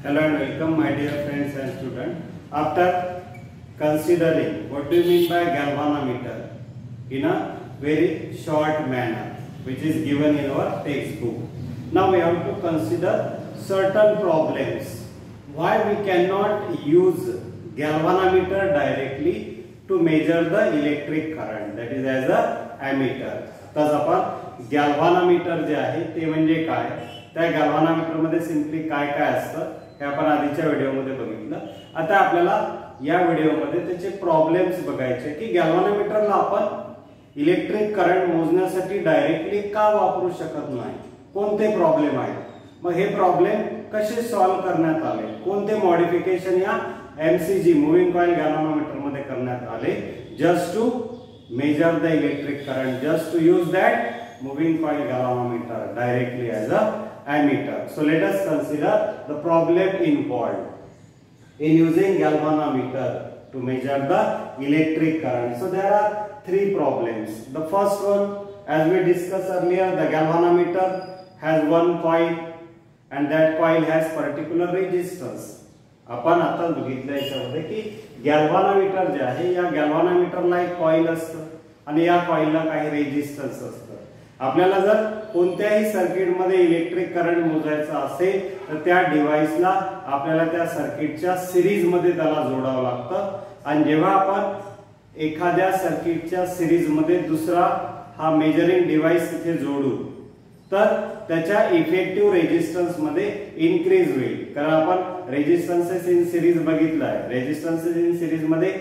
Hello and welcome my dear friends and students. After considering what do you mean by galvanometer in a very short manner which is given in our textbook. Now we have to consider certain problems. Why we cannot use galvanometer directly to measure the electric current, that is as a ammeter. तर आपण galvanometer जे आहे ते म्हणजे काय, त्या galvanometer मध्ये simply काय काय असतं हे आपण आधीच्या व्हिडिओ मध्ये बघितलं. आता आपल्याला या व्हिडिओ मध्ये त्याचे प्रॉब्लेम्स बघायचे की galvanometerला आपण इलेक्ट्रिक करंट मोजण्यासाठी डायरेक्टली का वापरू शकत नाही, कोणते प्रॉब्लेम आहेत, मग हे प्रॉब्लेम कसे सॉल्व करण्यात आले, कोणते मॉडिफिकेशन या MCG मूविंग कॉइल galvanometer मध्ये करण्यात आले just to measure the electric current, just to use that moving coil galvanometer directly as a ammeter. So let us consider the problem involved in using galvanometer to measure the electric current. So there are three problems. The first one, as we discussed earlier, the galvanometer has one coil and that coil has particular resistance. आपण आता बघितलं याच्यामध्ये की galvanometer जे आहे या गॅल्व्हनोमीटरला एक coil असतं आणि या कॉइलला काही रेजिस्टन्स असतं. आपल्याला जर कोणत्याही सर्किट मध्ये इलेक्ट्रिक करंट मोजायचा असेल तर त्या डिव्हाइसला आपल्याला त्या सर्किटच्या सिरीज मध्ये त्याला जोडावं लागतं. आणि जेव्हा आपण एखाद्या सर्किटच्या सिरीज मध्ये दुसरा हा मेजरिंग डिव्हाइस इथे जोडू तर त्याच्या इफेक्टिव्ह रेजिस्टन्स मध्ये इनक्रीज होईल. कारण आपण रेजिस्टन्सेस इन सिरीज बघितलं आहे. रेजिस्टन्सेस इन सिरीज मध्ये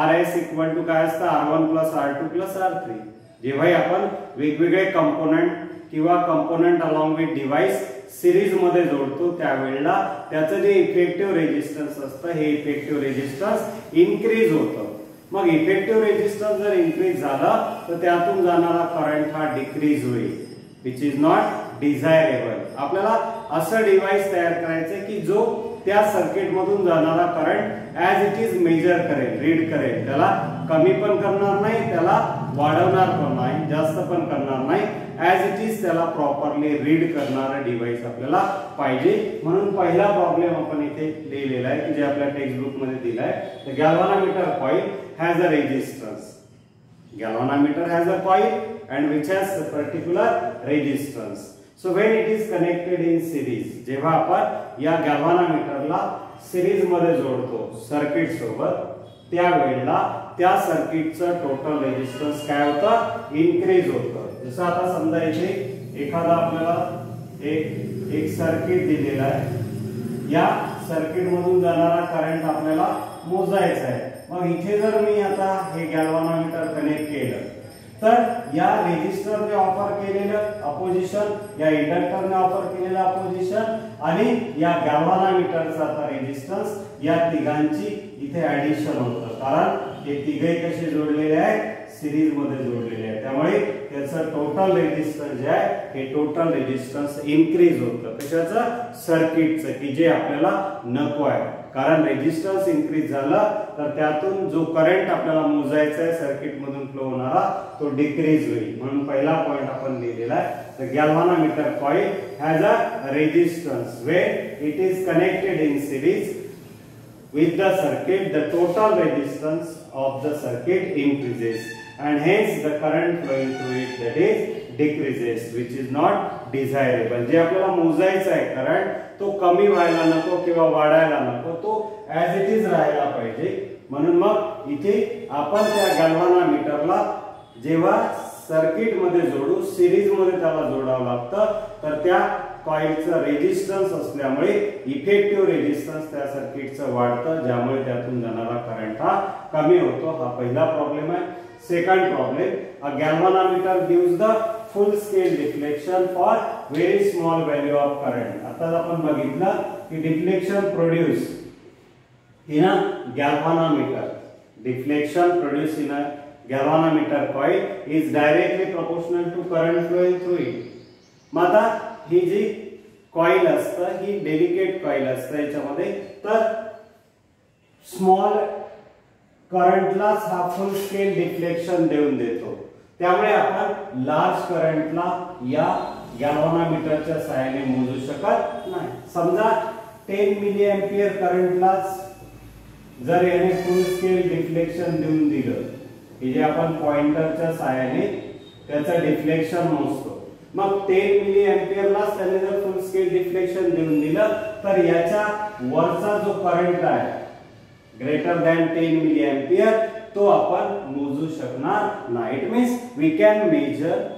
RS इक्वल टू काय असतं, R1 plus R2 plus R3. जेव्हा आपण वेगवेगळे कंपोनेंट किंवा component along with device series मध्ये जोडतो त्यावेळेला त्याचं जे इफेक्टिव्ह रेजिस्टन्स असतं हे इफेक्टिव्ह रेजिस्टन्स इनक्रीज होतं. मग इफेक्टिव्ह रेजिस्टन्स जर इनक्रीज झाला तर त्यातून जाणारा करंट हा डिक्रीज होईल, which is not desirable. आपल्याला असं डिव्हाइस तयार करायचं की जो त्या सर्किट मधून जाणारा current as it is measure करेल, रीड करेल. त्याला कमी पण करणार नाही, त्याला वाढवणार पण नाही, जास्त पण करणार नाही, ऍज इट इज त्याला प्रॉपरली रीड करणारा डिव्हाइस आपल्याला पाहिजे. म्हणून पहिला प्रॉब्लेम आपण इथे लिहिलेला आहे की जे आपल्या टेक्स्टबुक मध्ये दिलाय. The galvanometer coil has a resistance. Galvanometer has a coil and which has a particular resistance. So when it is connected in series, जेव्हा आपण या galvanometerला सिरीज मध्ये जोडतो सर्किट सोबत त्यावेळेला त्या सर्किटचं टोटल रेजिस्टन्स काय होतं, इनक्रीज होतं. जसं आता समजा इथे एखादा आपल्याला एक सर्किट दिलेला आहे, या सर्किट मधून जाणारा करंट आपल्याला मोजायचा आहे. मग इथे जर मी आता हे गॅल्व्हनोमीटर कनेक्ट केलं तर या रेजिस्टरने ऑफर केलेलं अपोजिशन, या इंडक्टरने ऑफर केलेलं अपोजिशन आणि या गॅल्व्हनोमीटरचा रेजिस्टन्स या तिघांची इथे ऍडिशन होतं. कारण हे तिघे कसे जोडलेले आहेत, सिरीज मध्ये जोडलेले आहेत. त्यामुळे त्याचं टोटल रेजिस्टन्स जे आहे हे टोटल रेजिस्टन्स इनक्रीज होतं. कशाचं, सर्किटचं, की जे आपल्याला नको आहे. कारण रेजिस्टन्स इनक्रीज झाला तर त्यातून जो करंट आपल्याला मोजायचा आहे सर्किट मधून फ्लो होणारा तो डिक्रीज होईल. म्हणून पहिला पॉइंट आपण लिहिलेला आहे. The galvanometer coil has a resistance when it is connected in series with the circuit. The total resistance of the circuit increases and hence the current flowing through it, that is, decreases, which is not desirable. जे आपल्याला मोजायचा आहे current तो कमी व्हायला नको किंवा वाढायला नको, तो ऍज इट इज राहायला पाहिजे. म्हणून मग इथे आपण त्या गॅल्व्हनोमीटरला जेव्हा सर्किट मध्ये जोडू, सिरीज मध्ये त्याला जोडावं लागतं, तर त्या कॉइलचं रेजिस्टन्स असल्यामुळे इफेक्टिव्ह रेजिस्टन्स त्या सर्किटचं वाढतं, ज्यामुळे त्यातून जाणारा करंट हा कमी होतो. हा पहिला प्रॉब्लेम आहे. Second problem, a galvanometer gives the full scale deflection for very small value of current. आता आपण बघितलं की deflection produce in a galvanometer, deflection produce in a galvanometer coil is directly proportional to current flowing through it. मग आता ही जी coil असतं ही delicate coil असतं याच्यामध्ये, तर स्मॉल करंटला हा फुल स्केल डिफ्लेक्शन देऊन देतो. त्यामुळे आपण लार्ज करंटला या गॅल्व्हनोमीटरच्या सहाय्याने मोजू शकत नाही. समजा 10 मिली एंपियर करंटला जर याने फुल स्केल डिफ्लेक्शन देऊन दिलं की जे आपण पॉइंटरच्या सहाय्याने त्याचं डिफ्लेक्शन मोजतो, मग 10 मिली एंपियरला त्याने जर फुल स्केल डिफ्लेक्शन देऊन दिलं तर याच्या वरचा जो करंट आहे ग्रेटर दॅन 10 मिली एंपियर तो आपण मोजू शकणार नाही. It means we can measure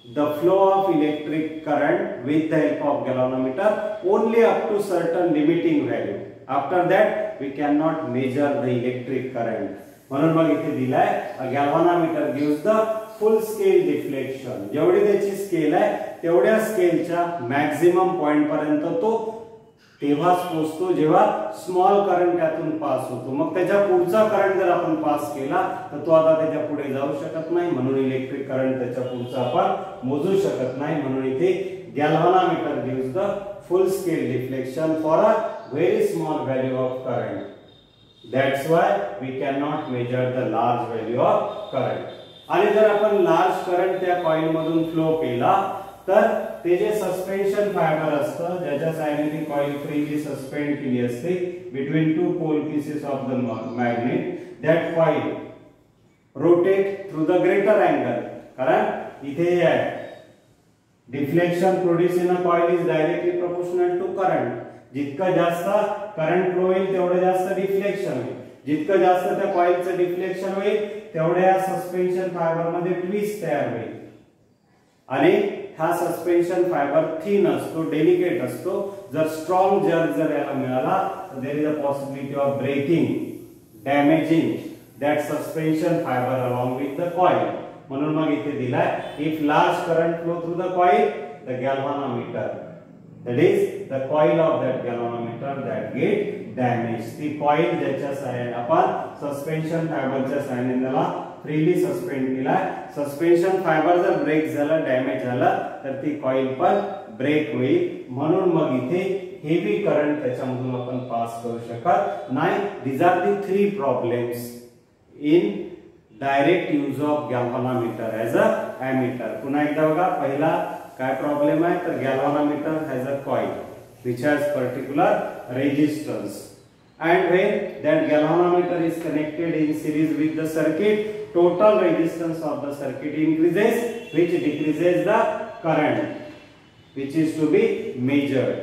the flow of electric current with the help of galvanometer only up to certain limiting value. After that we cannot measure the electric current. म्हणून मग इथे दिलाय a galvanometer gives the full scale deflection. जेवढी त्याची scale आहे तेवढ्या स्केलच्या maximum point पर्यंत तो तेव्हाच पोहोचतो जेव्हा स्मॉल करंट त्यातून पास होतो. मग त्याच्या पुढचा करंट जर आपण पास केला तर तो आता त्याच्या पुढे जाऊ शकत नाही, म्हणून इलेक्ट्रिक करंट त्याच्या पुढचा आपण मोजू शकत नाही. म्हणून इथे galvanometer gives the full scale deflection for a very small value of current. That's why we can not measure the large value of current. आणि जर आपण लार्ज करंट त्या कॉइल मधून फ्लो केला तर ते जे सस्पेन्शन फायबर असतं ज्याच्या सहाय्याने ती कॉइल फ्रीली सस्पेंड केली असते between two pole pieces of the magnet, that coil rotate through the greater angle. कारण इथे आहे deflection produce in a coil is directly proportional to current. जितका जास्त करंट फ्लो होईल तेवढं जास्त डिफ्लेक्शन होईल. जितकं जास्त त्या कॉइलचं डिफ्लेक्शन होईल तेवढ्या सस्पेन्शन फायबर मध्ये ट्विस्ट तयार होईल. आणि हा सस्पेन्शन फायबर थिन असतो, डेलिकेट असतो. जर स्ट्रॉंग जर्क जर याला मिळाला तर there is a possibility of breaking, damaging that suspension fibre along with the coil. म्हणून मग इथे दिलाय if large current flow through the coil the galvanometer that is the coil of that galvanometer that get damaged. ती coil ज्याच्या सहाय्याने आपण suspension फायबरच्या सहाय्याने त्याला फ्रीली सस्पेंड केला, सस्पेन्शन फायबर जर ब्रेक झाला, डॅमेज झाला तर ती कॉइल पण ब्रेक होईल. म्हणून मग इथे हेवी करंट त्याच्यामधून आपण पास करू शकत नाही. these are the three problems in direct use of galvanometer as a ammeter. पुन्हा एकदा बघा, पहिला काय प्रॉब्लेम आहे तर galvanometer has a coil which has particular resistance, and when that galvanometer is connected in series with the circuit, total resistance of the circuit increases, which decreases the current which is to be measured.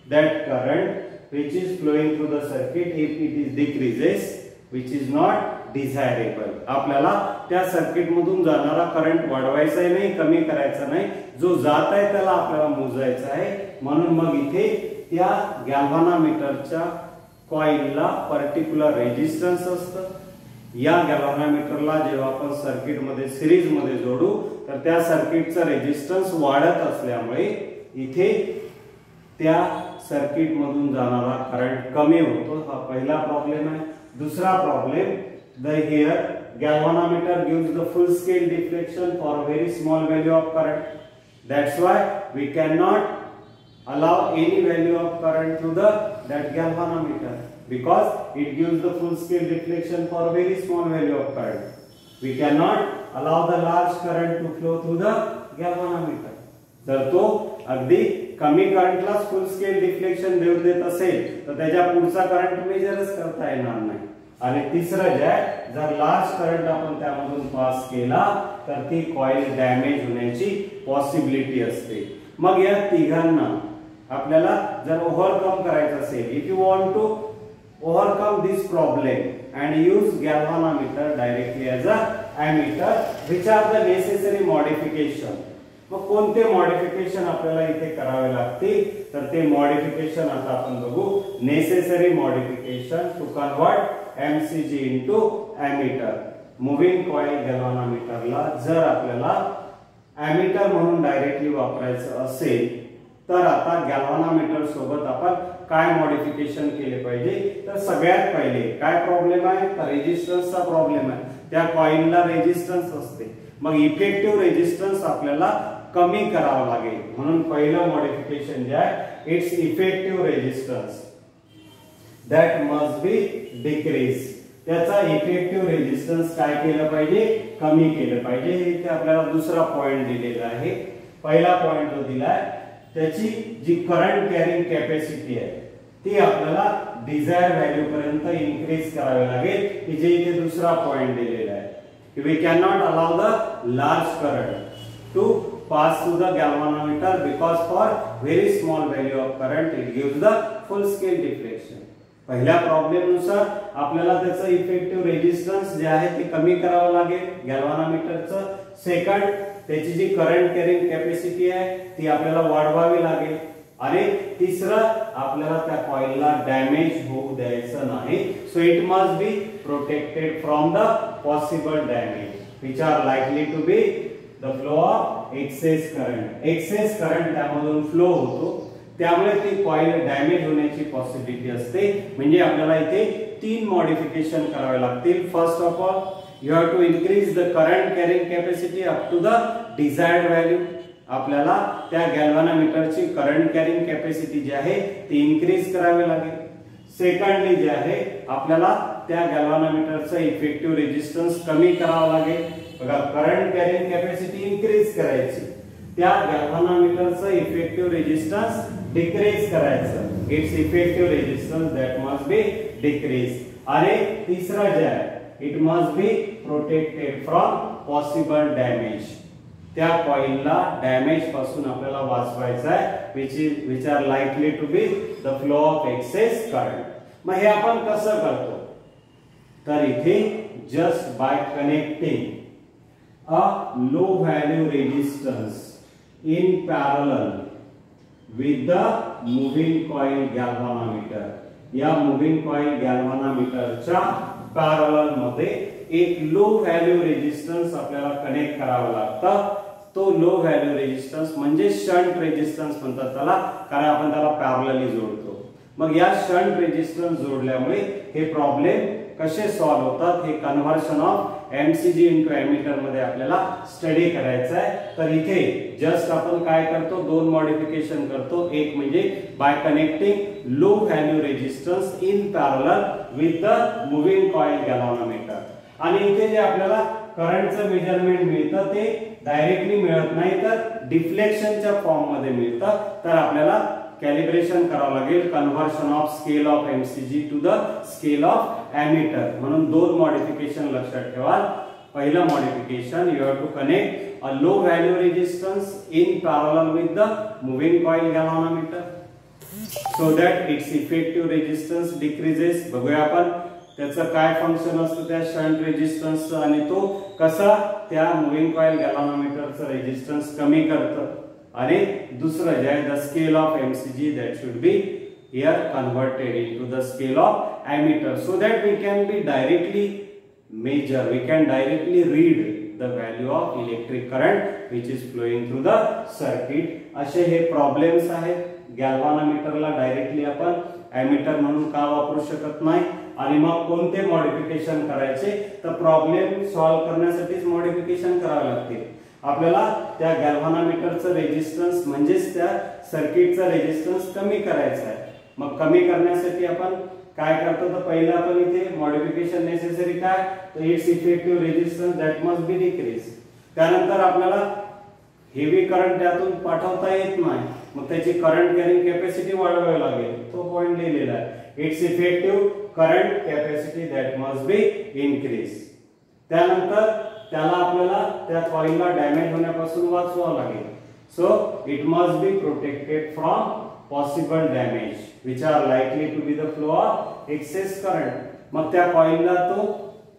That current which is flowing through the circuit, if it is decreases, which is not desirable. आपल्याला त्या circuit मधून जाणारा current वाढवायचा नाही, कमी करायचा नाही. जो जात आहे त्याला आपल्याला मोजायचा आहे. म्हणून मग इथे त्या गॅल्व्हनोमीटरच्या कॉइलला पर्टिक्युलर रेजिस्टन्स असतं. या गॅल्व्हनोमीटरला जेव्हा आपण सर्किट मध्ये सिरीज मध्ये जोडू तर त्या सर्किटचा रेजिस्टन्स वाढत असल्यामुळे इथे त्या सर्किट मधून जाणारा करंट कमी होतो. हा पहिला प्रॉब्लेम आहे. दूसरा problem, the here galvanometer gives the full scale deflection for very small value of current. That's why we cannot allow any value of current through that galvanometer, because it gives the full scale deflection for very small value of current. We cannot allow the large current to flow through the galvanometer. जर तो अगदी कमी करंटला फुल scale deflection देत असेल तर त्याच्या पुढचा करंट मेजरच करता येणार नाही. आणि तिसरं जे आहे, जर लार्ज करंट आपण त्यामधून पास केला तर ती कॉइल डॅमेज होण्याची पॉसिबिलिटी असते. मग या तिघांना आपल्याला जर ओव्हरकम करायचं असेल, if you want to overcome this problem and use galvanometer directly as a ammeter, which are the necessary modification. मग कोणते मॉडिफिकेशन आपल्याला इथे करावे लागतील तर ते मॉडिफिकेशन आता आपण बघू. Necessary modification to convert MCG into ammeter. Moving coil गॅल्व्हनोमीटरला जर आपल्याला एमीटर म्हणून डायरेक्टली वापरायचं असेल तर आता गॅल्व्हनोमीटर सोबत आपण काय मॉडिफिकेशन केले पाहिजे. तर सगळ्यात पहिले काय प्रॉब्लेम आहे तर रेजिस्टन्सचा प्रॉब्लेम आहे. त्या कॉइलला रेजिस्टन्स असते, मग इफेक्टिव्ह रेजिस्टन्स आपल्याला कमी करावा लागेल. म्हणून पहिलं मॉडिफिकेशन जे आहे, its effective resistance that must be decrease. त्याचा इफेक्टिव्ह रेजिस्टन्स काय केलं पाहिजे, कमी केलं पाहिजे. इथे आपल्याला दुसरा पॉइंट दिलेला आहे. पहिला पॉइंट जो दिलाय त्याची जी करंट कॅरिंग कॅपॅसिटी आहे ती आपल्याला डिझायर व्हॅल्यू पर्यंत इन्क्रीज करावी लागेल, की जे इथे दुसरा पॉइंट दिलेला आहे की we can not allow the large current to pass through the galvanometer because for very small value of current it gives the full scale deflection. पहिल्या प्रॉब्लेम नुसार आपल्याला त्याचं इफेक्टिव्ह रेजिस्टन्स जे आहे ते कमी करावं लागेल गॅल्व्हानोमीटरचं. सेकंड, त्याची जी करंट कॅरिंग कॅपॅसिटी आहे ती आपल्याला वाढवावी लागेल. आणि तिसरं, आपल्याला त्या कॉइलला डॅमेज होऊ द्यायचं नाही. So it must be protected from the possible damage which are likely to be the flow of excess current त्यामधून फ्लो होतो, त्यामुळे ती कॉइल डॅमेज होण्याची पॉसिबिलिटी असते. म्हणजे आपल्याला इथे 3 मॉडिफिकेशन करावे लागतील. First of all you have to increase the current carrying capacity up to the desired value. आपल्याला त्या गॅल्व्हानोमीटरची करंट कॅरिंग कॅपॅसिटी जी आहे ती इन्क्रीज करावी लागेल. सेकंडली जे आहे आपल्याला त्या गॅल्व्हानोमीटरचा इफेक्टिव्ह रेजिस्टन्स कमी करावा लागेल. बघा, करंट कॅरिंग कॅपॅसिटी इन्क्रीज करायची, त्या गॅल्व्हानोमीटरचा इफेक्टिव्ह रेजिस्टन्स डिक्रीज करायचं. Its effective resistance that must be decrease. आणि तिसरा जे आहे it must be protected from possible damage. त्या कॉइलला डॅमेज पासून आपल्याला वाचवायचं आहे which are likely to be the flow of excess current. मग हे आपण कसं करतो, तर इथे just by connecting a low value resistance in parallel with the moving coil galvanometer. या moving coil galvanometer च्या पॅरलल मध्ये एक लो व्हॅल्यू रेजिस्टन्स आपल्याला कनेक्ट करावा लागतं. तो लो व्हॅल्यू रेजिस्टन्स म्हणजे शंट रेजिस्टन्स म्हणतात त्याला, कारण आपण त्याला पॅरलली जोडतो. मग या शंट रेजिस्टन्स जोडल्यामुळे हे प्रॉब्लेम कसे सॉल्व्ह होतात हे conversion of MCG into ammeter मध्ये आपल्याला स्टडी करायचं आहे. तर इथे जस्ट आपण काय करतो, 2 मॉडिफिकेशन करतो. एक म्हणजे by connecting low value resistance in parallel with the moving coil galvanometer. आणि इथे जे आपल्याला करंटचं मेजरमेंट मिळतं ते डायरेक्टली मिळत नाही, तर डिफ्लेक्शनच्या फॉर्म मध्ये मिळतं. तर आपल्याला कॅलिब्रेशन करावं लागेल, conversion of scale of MCG to the scale of ammeter. म्हणून 2 मॉडिफिकेशन लक्षात ठेवा. पहिलं modification, you have to connect a low value resistance in parallel with the moving coil galvanometer so that its effective resistance decreases. बघूया आपण त्याचं काय function असतं त्या शंट रेजिस्टन्सचं आणि तो कसा त्या मूव्हिंग कॉइल गॅल्व्हानोमीटरचं रेजिस्टन्स कमी करतं. आणि दुसरं जे आहे the scale of MCG that should be here converted into the scale of ammeter so that we can be directly measure, we can directly read the value of electric current which is flowing through the circuit. असे हे problems आहेत. गॅल्व्हानोमीटरला directly आपण ammeter म्हणून का वापरू शकत नाही. आणि मग कोणते मॉडिफिकेशन करायचे, तर प्रॉब्लेम सॉल्व्ह करण्यासाठीच मॉडिफिकेशन करावे लागतील. आपल्याला त्या गॅल्व्हानोमीटरचं रेजिस्टन्स म्हणजेच त्या सर्किटचा रेजिस्टन्स कमी करायचा आहे. मग कमी करण्यासाठी आपण काय करतो, तर पहिलं आपण इथे मॉडिफिकेशन नेसेसरी काय, तर it's effective resistance that must be decrease. त्यानंतर आपल्याला हेवी करंट त्यातून पाठवता येत नाही, मग त्याची करंट कॅरिंग कॅपॅसिटी वाढवावी लागेल. तो पॉइंट लिहिलेला आहे, its effective current capacity that must be increase. त्यानंतर त्याला आपल्याला त्या कॉइलला डॅमेज होण्यापासून वाचवावं लागेल. So it must be protected from possible damage which are likely to be the flow of excess current. मग त्या कॉइलला तो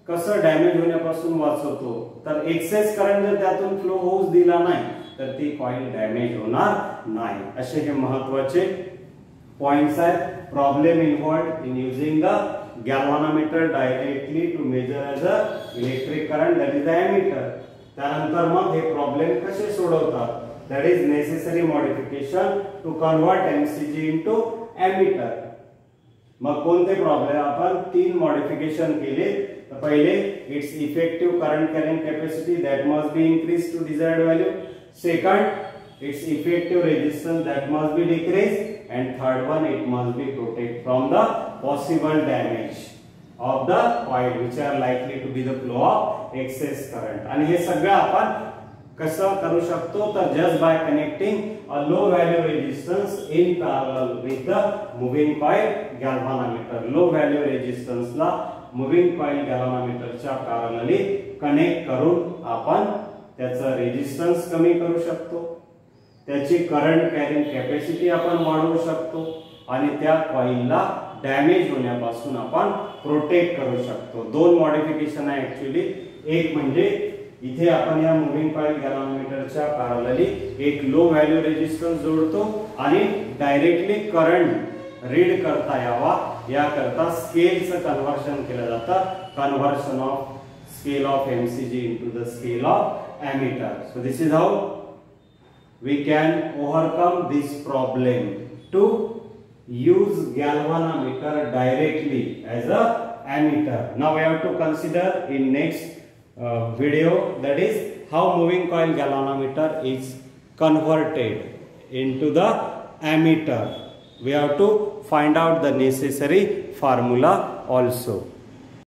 कसं डॅमेज होण्यापासून वाचवतो, तर एक्सेस करंट जर त्यातून फ्लो होऊच दिला नाही तर ती कॉइल डॅमेज होणार नाही. असे हे महत्त्वाचे पॉइंट्स आहेत. Problem involved in using the galvanometer directly to measure as a electric current, that is the ammeter. त्यानंतर मग हे प्रॉब्लेम कसे सोडवतात, that is necessary modification to convert MCG into ammeter. मग कोणते प्रॉब्लेम आपण 3 मॉडिफिकेशन केले. तर पहिले its effective current carrying capacity that must be increase to desired value. Second its effective resistance that must be decrease. And third one, it must be protect from the possible damage of the coil which are likely to be the flow of excess current. आणि हे सगळं आपण कसं करू शकतो तर just by connecting a low value resistance in parallel with the moving coil galvanometer. Low value रेजिस्टन्सला moving coil गॅल्व्हॅनोमीटरच्या पॅरलली कनेक्ट करून आपण त्याचं रेजिस्टन्स कमी करू शकतो, त्याची करंट कॅरिंग कॅपॅसिटी आपण वाढवू शकतो आणि त्या कॉइलला डॅमेज होण्यापासून आपण प्रोटेक्ट करू शकतो. दोन मॉडिफिकेशन आहे ऍक्च्युअली. एक म्हणजे इथे आपण या मुव्हिंग कॉइल गॅल्व्हॅनोमीटरच्या पॅरलली एक लो व्हॅल्यू रेजिस्टन्स जोडतो आणि डायरेक्टली करंट रीड करता यावा याकरता स्केलचं कन्व्हर्शन केलं जातं. Conversion of scale of MCG into the scale of ammeter. So this is how we can overcome this problem to use galvanometer directly as a ammeter. Now we have to consider in next video, that is how moving coil galvanometer is converted into the ammeter. We have to find out the necessary formula also.